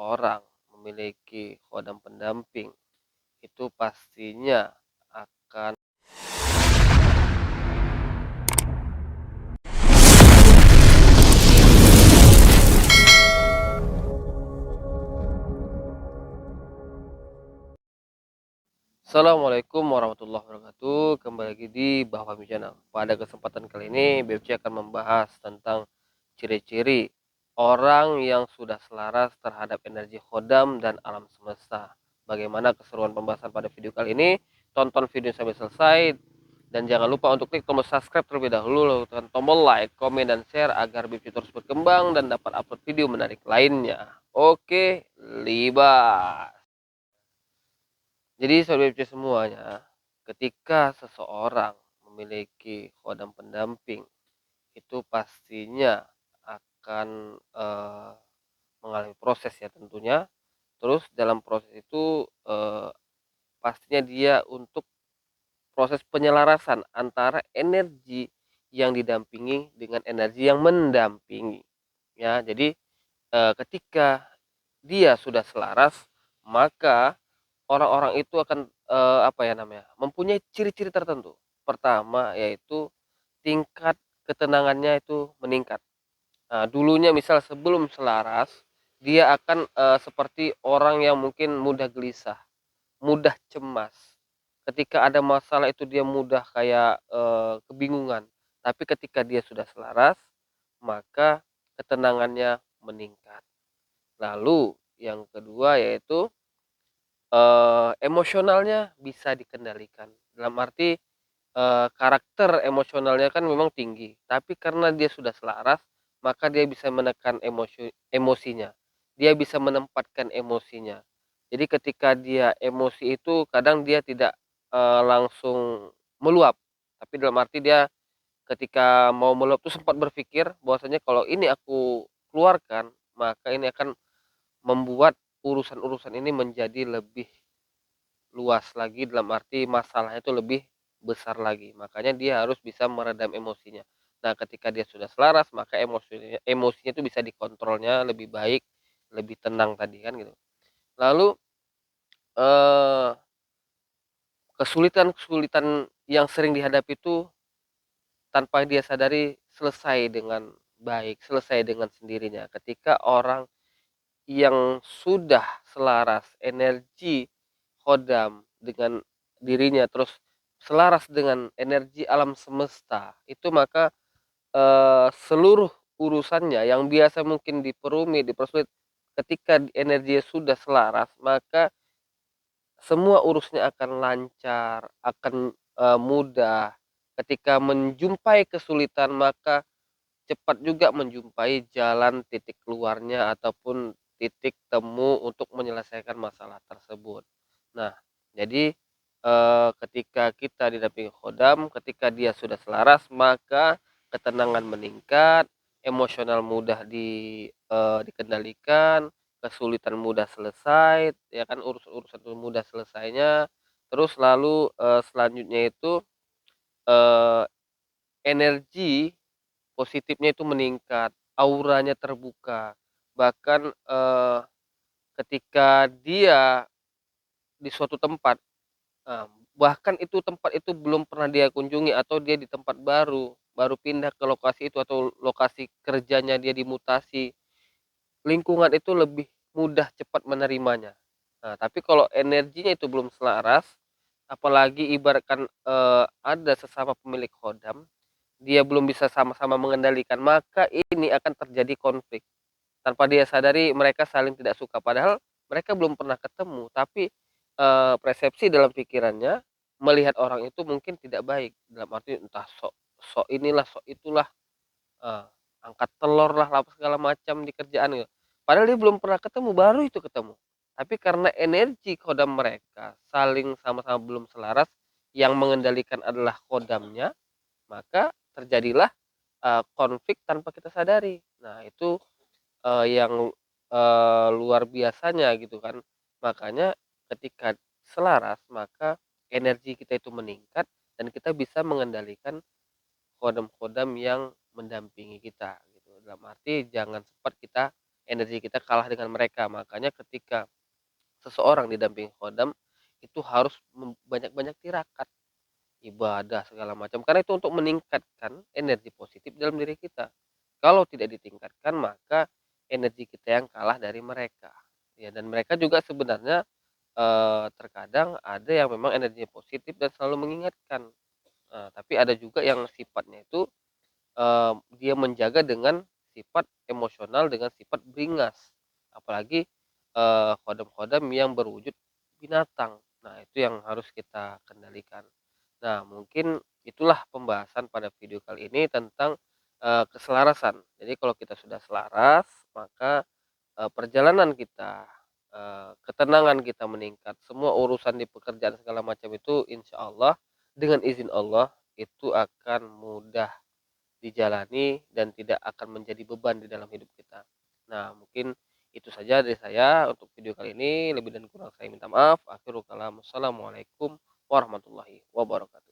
seseorang memiliki khodam pendamping, itu pastinya akan Assalamualaikum warahmatullahi wabarakatuh. Kembali lagi di Bahwa Channel. Pada kesempatan kali ini, BFC akan membahas tentang ciri-ciri orang yang sudah selaras terhadap energi khodam dan alam semesta. Bagaimana keseruan pembahasan pada video kali ini? Tonton video sampai selesai dan jangan lupa untuk klik tombol subscribe terlebih dahulu, lalu tekan tombol like, komen, dan share agar BFC terus berkembang dan dapat upload video menarik lainnya. Oke, libas. Jadi sobat BPC semuanya, ketika seseorang memiliki khodam pendamping, itu pastinya akan mengalami proses ya tentunya. Terus dalam proses itu pastinya dia untuk proses penyelarasan antara energi yang didampingi dengan energi yang mendampingi. Ya, jadi ketika dia sudah selaras, maka orang-orang itu akan, apa ya namanya, mempunyai ciri-ciri tertentu. Pertama yaitu tingkat ketenangannya itu meningkat. Nah, dulunya misal sebelum selaras, dia akan, seperti orang yang mungkin mudah gelisah, mudah cemas. Ketika ada masalah itu dia mudah kayak, kebingungan. Tapi ketika dia sudah selaras, maka ketenangannya meningkat. Lalu yang kedua yaitu emosionalnya bisa dikendalikan. Dalam arti, karakter emosionalnya kan memang tinggi, tapi karena dia sudah selaras, maka dia bisa menekan emosinya. Dia bisa menempatkan emosinya. Jadi ketika dia emosi itu kadang dia tidak, langsung meluap, tapi dalam arti dia ketika mau meluap tuh sempat berpikir bahwasanya kalau ini aku keluarkan, maka ini akan membuat urusan-urusan ini menjadi lebih luas lagi, dalam arti masalahnya itu lebih besar lagi. Makanya dia harus bisa meredam emosinya. Nah, ketika dia sudah selaras, maka emosinya itu bisa dikontrolnya lebih baik, lebih tenang tadi kan gitu. Lalu eh, kesulitan-kesulitan yang sering dihadapi itu tanpa dia sadari selesai dengan baik, selesai dengan sendirinya. Ketika orang yang sudah selaras energi khodam dengan dirinya, terus selaras dengan energi alam semesta, itu maka, seluruh urusannya yang biasa mungkin dipersulit, ketika energinya sudah selaras, maka semua urusnya akan lancar, akan, mudah. Ketika menjumpai kesulitan, maka cepat juga menjumpai jalan titik keluarnya ataupun titik temu untuk menyelesaikan masalah tersebut. Nah, jadi, ketika kita didampingi khodam, ketika dia sudah selaras, maka ketenangan meningkat, emosional mudah dikendalikan, kesulitan mudah selesai, ya kan, urusan-urusan mudah selesainya. Terus lalu, selanjutnya itu, eee, energi positifnya itu meningkat, auranya terbuka, bahkan, ketika dia di suatu tempat, bahkan itu tempat itu belum pernah dia kunjungi atau dia di tempat baru, baru pindah ke lokasi itu atau lokasi kerjanya dia dimutasi, lingkungan itu lebih mudah cepat menerimanya. Nah, tapi kalau energinya itu belum selaras, apalagi ibaratkan, ada sesama pemilik khodam, dia belum bisa sama-sama mengendalikan, maka ini akan terjadi konflik. Tanpa dia sadari mereka saling tidak suka, padahal mereka belum pernah ketemu, tapi, persepsi dalam pikirannya melihat orang itu mungkin tidak baik, dalam arti entah sok sok inilah, sok itulah, eee, angkat telor lah, apa segala macam di kerjaan gitu. Padahal dia belum pernah ketemu, baru itu ketemu. Tapi karena energi kodam mereka saling sama-sama belum selaras, yang mengendalikan adalah kodamnya, maka terjadilah, konflik tanpa kita sadari. Nah itu yang, luar biasanya gitu kan. Makanya ketika selaras, maka energi kita itu meningkat dan kita bisa mengendalikan kodam-kodam yang mendampingi kita gitu. Dalam arti jangan sempat kita energi kita kalah dengan mereka. Makanya ketika seseorang didampingi khodam, itu harus banyak-banyak tirakat, ibadah segala macam, karena itu untuk meningkatkan energi positif dalam diri kita. Kalau tidak ditingkatkan, maka energi kita yang kalah dari mereka. Ya, dan mereka juga sebenarnya terkadang ada yang memang energinya positif dan selalu mengingatkan, tapi ada juga yang sifatnya itu, dia menjaga dengan sifat emosional, dengan sifat beringas. Apalagi, khodam-khodam yang berwujud binatang. Nah, itu yang harus kita kendalikan. Nah, mungkin itulah pembahasan pada video kali ini tentang, keselarasan. Jadi kalau kita sudah selaras, maka, perjalanan kita, ketenangan kita meningkat, semua urusan di pekerjaan segala macam itu insya Allah dengan izin Allah itu akan mudah dijalani dan tidak akan menjadi beban di dalam hidup kita. Nah, mungkin itu saja dari saya untuk video kali ini. Lebih dan kurang saya minta maaf. Akhirul kalam. Wassalamualaikum warahmatullahi wabarakatuh.